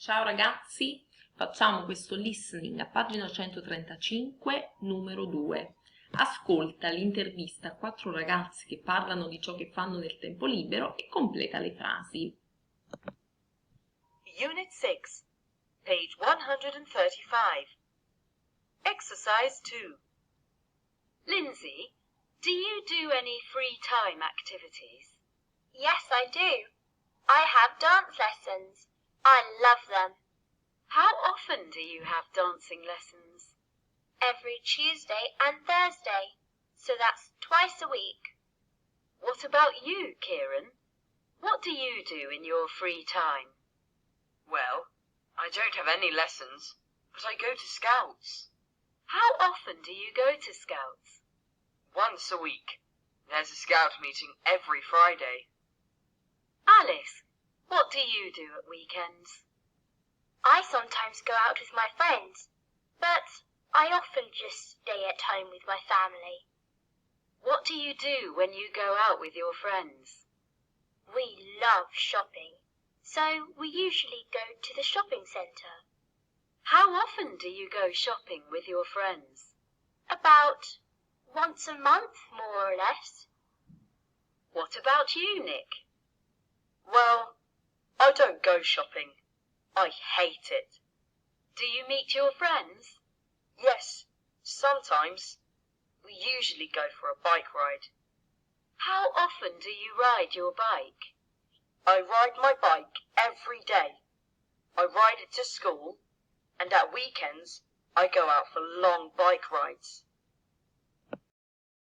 Ciao ragazzi, facciamo questo listening a pagina 135, numero 2. Ascolta l'intervista a 4 ragazzi che parlano di ciò che fanno nel tempo libero e completa le frasi. Unit 6, page 135. Exercise 2. Lindsay, do you do any free time activities? Yes, I do. I have dance lessons. I love them. How often do you have dancing lessons? Every Tuesday and Thursday, so that's twice a week. What about you, Kieran? What do you do in your free time? Well, I don't have any lessons, but I go to Scouts. How often do you go to Scouts? Once a week. There's a Scout meeting every Friday. Alice, what do you do at weekends? I sometimes go out with my friends, but I often just stay at home with my family. What do you do when you go out with your friends? We love shopping, so we usually go to the shopping centre. How often do you go shopping with your friends? About once a month, more or less. What about you, Nick? Well, I don't go shopping. I hate it. Do you meet your friends? Yes, sometimes. We usually go for a bike ride. How often do you ride your bike? I ride my bike every day. I ride it to school, and at weekends I go out for long bike rides.